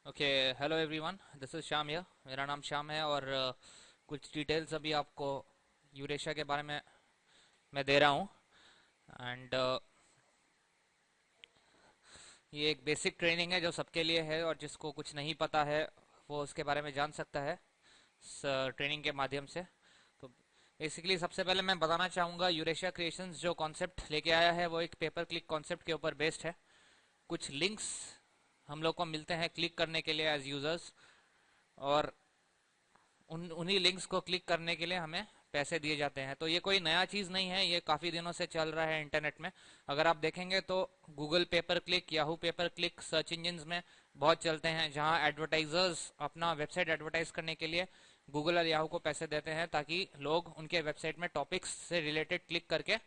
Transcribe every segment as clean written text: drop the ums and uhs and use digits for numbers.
Okay. Hello everyone, this is Shyam here। मेरा नाम श्याम है और कुछ डिटेल्स अभी आपको यूरेशिया के बारे में मैं दे रहा हूँ। एंड ये एक बेसिक ट्रेनिंग है जो सबके लिए है, और जिसको कुछ नहीं पता है वो उसके बारे में जान सकता है इस ट्रेनिंग के माध्यम से। तो बेसिकली सबसे पहले मैं बताना चाहूँगा, यूरेशिया क्रिएशंस जो कॉन्सेप्ट लेके आया है वो एक पेपर क्लिक कॉन्सेप्ट के ऊपर बेस्ड है। कुछ लिंक्स हम लोग को मिलते हैं क्लिक करने के लिए एज यूजर्स, और उन्हीं लिंक्स को क्लिक करने के लिए हमें पैसे दिए जाते हैं। तो ये कोई नया चीज नहीं है, ये काफी दिनों से चल रहा है इंटरनेट में। अगर आप देखेंगे तो Google paper click, Yahoo paper click search engine में बहुत चलते हैं, जहां एडवर्टाइजर्स अपना वेबसाइट एडवर्टाइज करने के लिए गूगल और याहू को पैसे देते हैं ताकि लोग उनके वेबसाइट में टॉपिक्स से रिलेटेड क्लिक करके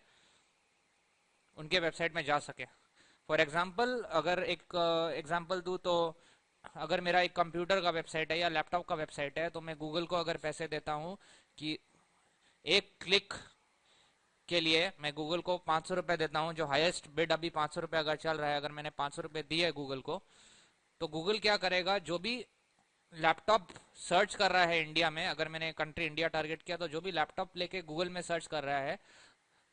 उनके वेबसाइट में जा सके। फॉर एग्जाम्पल, अगर एक एग्जाम्पल दूं तो अगर मेरा एक कंप्यूटर का वेबसाइट है या लैपटॉप का वेबसाइट है, तो मैं गूगल को अगर पैसे देता हूँ कि एक क्लिक के लिए मैं गूगल को 500 रुपए देता हूँ, जो हाईएस्ट बिड अभी 500 रुपए अगर चल रहा है, अगर मैंने 500 रुपए दिए गूगल को, तो गूगल क्या करेगा, जो भी लैपटॉप सर्च कर रहा है इंडिया में, अगर मैंने कंट्री इंडिया टारगेट किया, तो जो भी लैपटॉप लेके गूगल में सर्च कर रहा है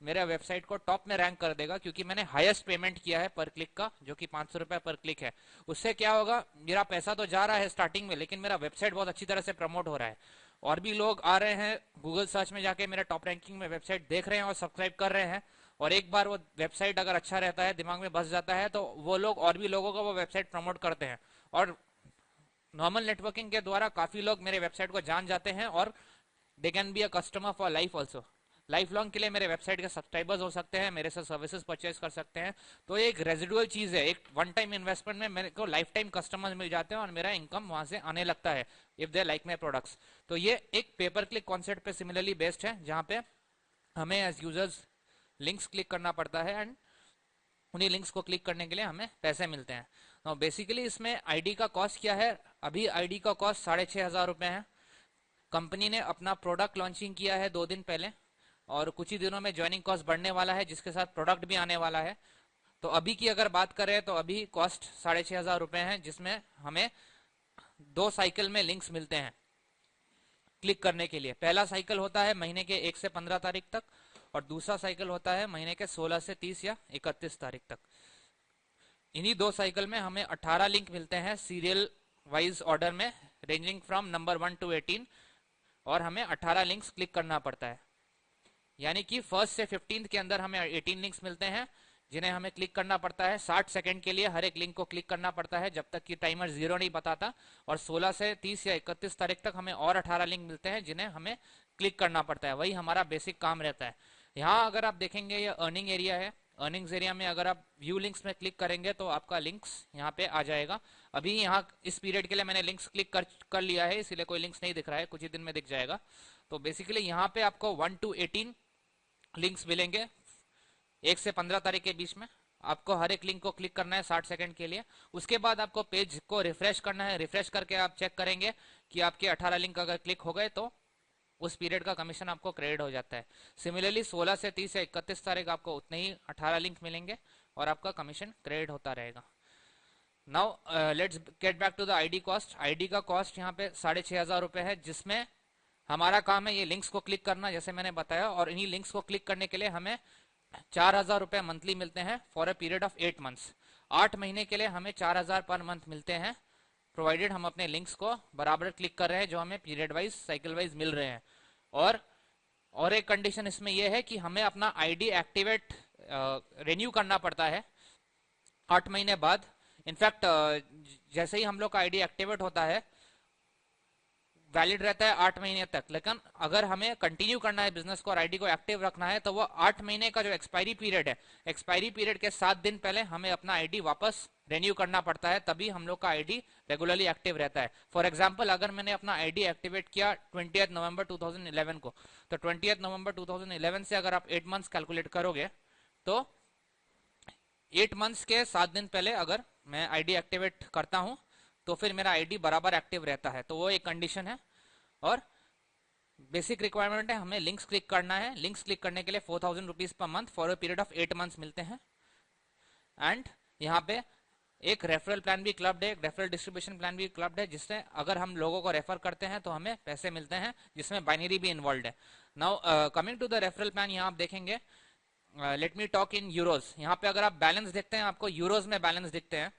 मेरा वेबसाइट को टॉप में रैंक कर देगा, क्योंकि मैंने हाईएस्ट पेमेंट किया है पर क्लिक का, जो कि 500 रुपए पर क्लिक है। उससे क्या होगा, मेरा पैसा तो जा रहा है स्टार्टिंग में, लेकिन मेरा वेबसाइट बहुत अच्छी तरह से प्रमोट हो रहा है, और भी लोग आ रहे हैं गूगल सर्च में जाके मेरा टॉप रैंकिंग में वेबसाइट देख रहे हैं और सब्सक्राइब कर रहे हैं। और एक बार वो वेबसाइट अगर अच्छा रहता है, दिमाग में बस जाता है, तो वो लोग और भी लोगों को वो वेबसाइट प्रमोट करते हैं। और नॉर्मल नेटवर्किंग के द्वारा काफी लोग मेरे वेबसाइट को जान जाते हैं, और they can be a customer for life also. Life long के लिए मेरे वेबसाइट के सब्सक्राइबर्स हो सकते हैं, मेरे से सर्विसेज परचेज कर सकते हैं। तो ये एक रेजिडुअल चीज है, एक वन टाइम इन्वेस्टमेंट में मेरे को लाइफ टाइम कस्टमर्स मिल जाते हैं और मेरा इनकम वहां से आने लगता है if they like my products. तो ये एक पेपर क्लिक कॉन्सेप्ट पे सिमिलरली बेस्ड है, जहां पे हमें एज यूजर्स लिंक्स क्लिक करना पड़ता है, एंड उन्हीं लिंक्स को क्लिक करने के लिए हमें पैसे मिलते हैं। तो बेसिकली इसमें आईडी का कॉस्ट क्या है, अभी आईडी का कॉस्ट 6,500 रुपए है। कंपनी ने अपना प्रोडक्ट लॉन्चिंग किया है 2 दिन पहले, और कुछ ही दिनों में ज्वाइनिंग कॉस्ट बढ़ने वाला है, जिसके साथ प्रोडक्ट भी आने वाला है। तो अभी की अगर बात करें तो अभी कॉस्ट 6,500 रुपए है, जिसमें हमें 2 साइकिल में लिंक्स मिलते हैं क्लिक करने के लिए। पहला साइकिल होता है महीने के 1 से 15 तारीख तक, और दूसरा साइकिल होता है महीने के 16 से 30 या 31 तारीख तक। इन्हीं 2 साइकिल में हमें 18 लिंक मिलते हैं सीरियल वाइज ऑर्डर में, रेंजिंग फ्रॉम नंबर 1 to 18, और हमें 18 लिंक्स क्लिक करना पड़ता है। यानी कि फर्स्ट से 15 के अंदर हमें 18 लिंक्स मिलते हैं, जिन्हें हमें क्लिक करना पड़ता है 60 सेकंड के लिए। हर एक लिंक को क्लिक करना पड़ता है जब तक कि टाइमर 0 नहीं बताता। और 16 से 30 या 31 तारीख तक हमें और 18 लिंक मिलते हैं, जिन्हें हमें क्लिक करना पड़ता है। वही हमारा बेसिक काम रहता है। यहाँ अगर आप देखेंगे, ये अर्निंग एरिया है। अर्निंग्स एरिया में अगर आप व्यू लिंक्स में क्लिक करेंगे तो आपका लिंक्स यहाँ पे आ जाएगा। अभी यहाँ इस पीरियड के लिए मैंने लिंक्स क्लिक कर लिया है, इसीलिए कोई लिंक्स नहीं दिख रहा है, कुछ ही दिन में दिख जाएगा। तो बेसिकली यहाँ पे आपको 1 to 18 लिंक्स मिलेंगे 1 से 15 तारीख के बीच में। आपको हर एक लिंक को क्लिक करना है 60 सेकंड के लिए। उसके बाद आपको पेज को रिफ्रेश करना है। रिफ्रेश करके आप चेक करेंगे कि आपके 18 लिंक अगर क्लिक हो गए तो उस पीरियड का कमीशन आपको क्रेडिट हो जाता है। सिमिलरली 16 से 30 या 31 तारीख आपको उतने ही 18 लिंक मिलेंगे और आपका कमीशन क्रेडिट होता रहेगा। Now let's get back to the ID cost. ID का कॉस्ट यहाँ पे 6,500 रुपए है, जिसमें हमारा काम है ये लिंक्स को क्लिक करना, जैसे मैंने बताया। और इन्हीं लिंक्स को क्लिक करने के लिए हमें 4,000 रुपए मंथली मिलते हैं for a period of 8 months. 8 महीने के लिए हमें 4,000 पर मंथ मिलते हैं, प्रोवाइडेड हम अपने लिंक्स को बराबर क्लिक कर रहे हैं जो हमें पीरियड वाइज साइकिल वाइज मिल रहे हैं। और और एक कंडीशन इसमें यह है कि हमें अपना आईडी एक्टिवेट रिन्यू करना पड़ता है 8 महीने बाद। इनफैक्ट जैसे ही हम लोग का आईडी एक्टिवेट होता है, वैलिड रहता है 8 महीने तक। लेकिन अगर हमें कंटिन्यू करना है बिजनेस को और आईडी को एक्टिव रखना है, तो वो 8 महीने का जो एक्सपायरी पीरियड है, एक्सपायरी पीरियड के 7 दिन पहले हमें अपना आईडी वापस रेन्यू करना पड़ता है, तभी हम लोग का आईडी रेगुलरली एक्टिव रहता है। फॉर एग्जाम्पल, अगर मैंने अपना आईडी एक्टिवेट किया 20 नवंबर 2011 को, तो 20 नवंबर 2011 से अगर आप 8 मंथ्स कैलकुलेट करोगे तो 8 मंथ्स के 7 दिन पहले अगर मैं आईडी एक्टिवेट करता हूं तो फिर मेरा आईडी बराबर एक्टिव रहता है। तो वो एक कंडीशन है। और बेसिक रिक्वायरमेंट है, हमें लिंक्स क्लिक करना है। लिंक्स क्लिक करने के लिए 4,000 rupees per month for a period of 8 months मिलते हैं। एंड यहाँ पे एक रेफरल प्लान भी क्लब्ड है, एक रेफरल डिस्ट्रीब्यूशन प्लान भी क्लब्ड है, जिससे अगर हम लोगों को रेफर करते हैं तो हमें पैसे मिलते हैं, जिसमें बाइनरी भी इन्वॉल्व है। Now coming to the referral plan, यहाँ आप देखेंगे, let me talk in euros. यहाँ पे अगर आप बैलेंस देखते हैं, आपको यूरोज में बैलेंस दिखते हैं,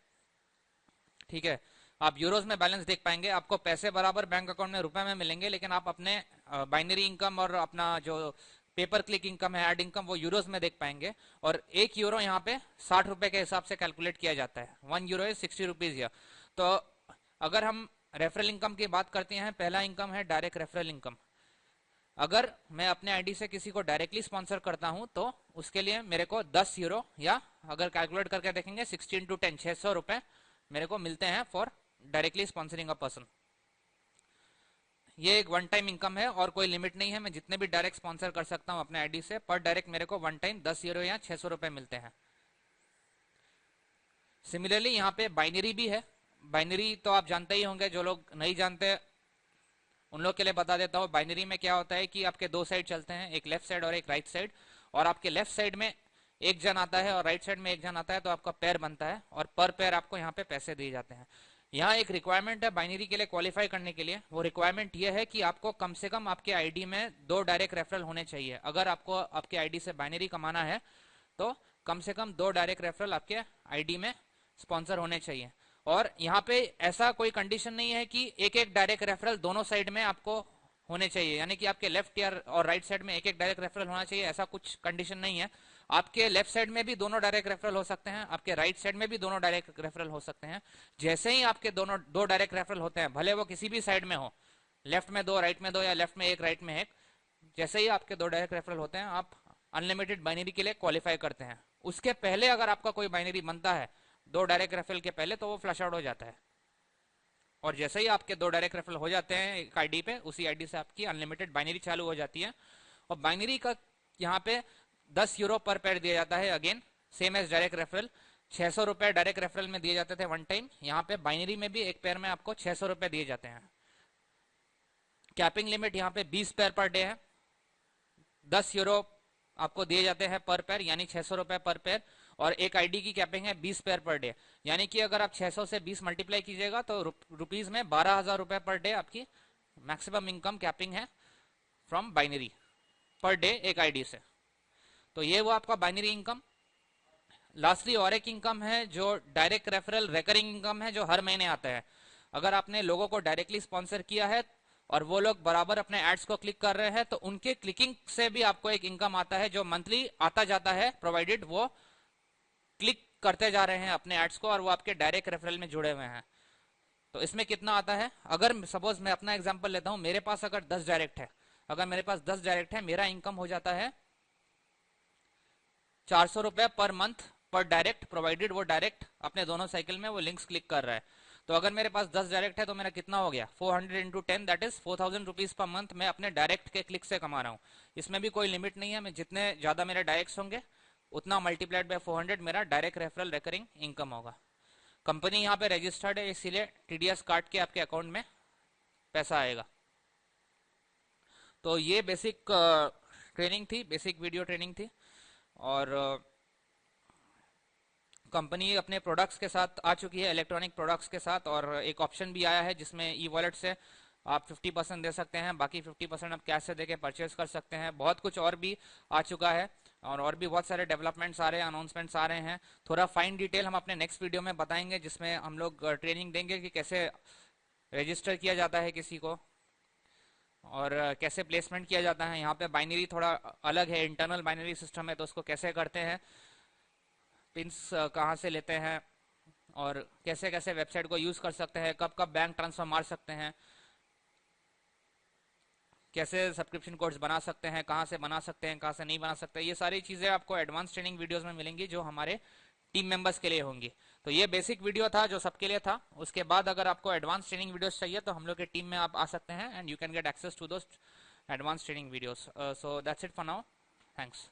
ठीक है। आप यूरोज में बैलेंस देख पाएंगे, आपको पैसे बराबर बैंक अकाउंट में रुपए में मिलेंगे, लेकिन आप अपने बाइनरी इनकम और अपना जो पेपर क्लिक इनकम है, एड इनकम, वो यूरोज में देख पाएंगे। और 1 यूरो यहाँ पे 60 रुपए के हिसाब से कैलकुलेट किया जाता है। 1 यूरो इज 60 रुपीज या। तो अगर हम रेफरल इनकम की बात करते हैं, पहला इनकम है डायरेक्ट रेफरल इनकम। अगर मैं अपने आईडी से किसी को डायरेक्टली स्पॉन्सर करता हूं तो उसके लिए मेरे को 10 यूरो, या अगर कैलकुलेट करके देखेंगे 16 × 10 600 रुपए मेरे को मिलते हैं for directly sponsoring a person. ये एक वन टाइम इनकम है और कोई लिमिट नहीं है, मैं जितने भी डायरेक्ट स्पॉन्सर कर सकता हूं अपने आईडी से, पर डायरेक्ट मेरे को वन टाइम 10 यूरो या 600 रुपए मिलते हैं। सिमिलरली यहाँ पे बाइनरी भी है। बाइनरी तो आप जानते ही होंगे, जो लोग नहीं जानते उन लोग के लिए बता देता हूँ। बाइनरी में क्या होता है कि आपके दो साइड चलते हैं, एक लेफ्ट साइड और एक राइट साइड, और आपके लेफ्ट साइड में एक जन आता है और राइट साइड में एक जन आता है, तो आपका पेयर बनता है और पर पेयर आपको यहाँ पे पैसे दिए जाते हैं। यहाँ एक रिक्वायरमेंट है बाइनरी के लिए क्वालिफाई करने के लिए, वो रिक्वायरमेंट ये है कि आपको कम से कम आपके आईडी में 2 डायरेक्ट रेफरल होने चाहिए। अगर आपको आपके आईडी से बाइनरी कमाना है तो कम से कम 2 डायरेक्ट रेफरल आपके आईडी में स्पॉन्सर होने चाहिए। और यहाँ पे ऐसा कोई कंडीशन नहीं है कि एक एक डायरेक्ट रेफरल दोनों साइड में आपको होने चाहिए, यानी कि आपके लेफ्ट या और राइट साइड में एक एक डायरेक्ट रेफरल होना चाहिए, ऐसा कुछ कंडीशन नहीं है। आपके लेफ्ट साइड में भी दोनों डायरेक्ट रेफरल हो सकते हैं, आपके राइट साइड में भी दोनों डायरेक्ट रेफरल हो सकते हैं। जैसे ही आपके दोनों 2 डायरेक्ट रेफरल होते हैं, भले वो किसी भी साइड में हो, लेफ्ट में 2 राइट में 2 या लेफ्ट में 1 राइट में 1, जैसे ही आपके 2 डायरेक्ट रेफरल होते हैं आप अनलिमिटेड बाइनरी के लिए क्वालिफाई करते हैं। उसके पहले अगर आपका कोई बाइनरी बनता है 2 डायरेक्ट रेफरल के पहले, तो वो फ्लश आउट हो जाता है। और जैसे ही आपके 2 डायरेक्ट रेफरल हो जाते हैं एक आईडी पे, उसी आईडी से आपकी अनलिमिटेड बाइनरी चालू हो जाती है। और बाइनरी का यहाँ पे 10 यूरो पर पेयर दिया जाता है, again same as direct referral. 600 रुपए डायरेक्ट रेफरल में दिए जाते थे वन टाइम, यहाँ पे बाइनरी में भी एक पेयर में आपको 600 रुपए दिए जाते हैं। कैपिंग लिमिट यहाँ पे 20 पेयर पर डे है। 10 यूरो आपको दिए जाते हैं पर पेयर, यानी 600 रुपए पर पेयर, और एक आईडी की कैपिंग है 20 पेयर पर डे, यानी कि अगर आप 600 से 20 मल्टीप्लाई कीजिएगा तो रुपीज में 12,000 रुपए पर डे आपकी मैक्सिमम इनकम कैपिंग है फ्रॉम बाइनरी पर डे एक आईडी से। तो ये वो आपका बाइनरी इनकम। लास्टली और एक इनकम है जो डायरेक्ट रेफरल रेकरिंग इनकम है, जो हर महीने आता है। अगर आपने लोगों को डायरेक्टली स्पॉन्सर किया है और वो लोग बराबर अपने एड्स को क्लिक कर रहे हैं, तो उनके क्लिकिंग से भी आपको एक इनकम आता है जो मंथली आता जाता है, प्रोवाइडेड वो क्लिक करते जा रहे हैं अपने एड्स को और वो आपके डायरेक्ट रेफरल में जुड़े हुए हैं। तो इसमें कितना आता है, अगर सपोज मैं अपना एग्जांपल लेता हूं, मेरे पास अगर 10 डायरेक्ट है, अगर मेरे पास 10 डायरेक्ट है, मेरा इनकम हो जाता है 400 रुपए पर मंथ पर डायरेक्ट, प्रोवाइडेड वो डायरेक्ट अपने दोनों साइकिल में वो लिंक्स क्लिक कर रहा है। तो अगर मेरे पास 10 डायरेक्ट है तो मेरा कितना हो गया, 400 × 10 that is 4000 rupees per month मैं अपने डायरेक्ट के क्लिक से कमा रहा हूँ। इसमें भी कोई लिमिट नहीं है, मैं जितने ज्यादा मेरे डायरेक्ट्स होंगे उतना मल्टीप्लाइड बाय 400 मेरा डायरेक्ट रेफरल रेकरिंग इनकम होगा। कंपनी यहाँ पे रजिस्टर्ड है, इसीलिए टीडीएस काट के आपके अकाउंट में पैसा आएगा। तो ये बेसिक ट्रेनिंग थी, बेसिक वीडियो ट्रेनिंग थी। और कंपनी अपने प्रोडक्ट्स के साथ आ चुकी है, इलेक्ट्रॉनिक प्रोडक्ट्स के साथ, और एक ऑप्शन भी आया है जिसमें ई वॉलेट से आप 50% दे सकते हैं, बाकी 50% आप कैश से देके परचेज कर सकते हैं। बहुत कुछ और भी आ चुका है और भी बहुत सारे डेवलपमेंट्स आ रहे हैं, अनाउंसमेंट्स आ रहे हैं। थोड़ा फाइन डिटेल हम अपने नेक्स्ट वीडियो में बताएंगे, जिसमें हम लोग ट्रेनिंग देंगे कि कैसे रजिस्टर किया जाता है किसी को और कैसे प्लेसमेंट किया जाता है। यहाँ पे बाइनरी थोड़ा अलग है, इंटरनल बाइनरी सिस्टम है, तो उसको कैसे करते हैं, पिंस कहाँ से लेते हैं और कैसे कैसे वेबसाइट को यूज कर सकते हैं, कब कब बैंक ट्रांसफर मार सकते हैं, कैसे सब्सक्रिप्शन कोड्स बना सकते हैं, कहाँ से बना सकते हैं, कहाँ से नहीं बना सकते, ये सारी चीजें आपको एडवांस ट्रेनिंग वीडियोस में मिलेंगी जो हमारे टीम मेंबर्स के लिए होंगी। तो ये बेसिक वीडियो था जो सबके लिए था। उसके बाद अगर आपको एडवांस ट्रेनिंग वीडियोस चाहिए तो हम लोग के टीम में आप आ सकते हैं and you can get access to those advance training videos. So that's it for now, thanks.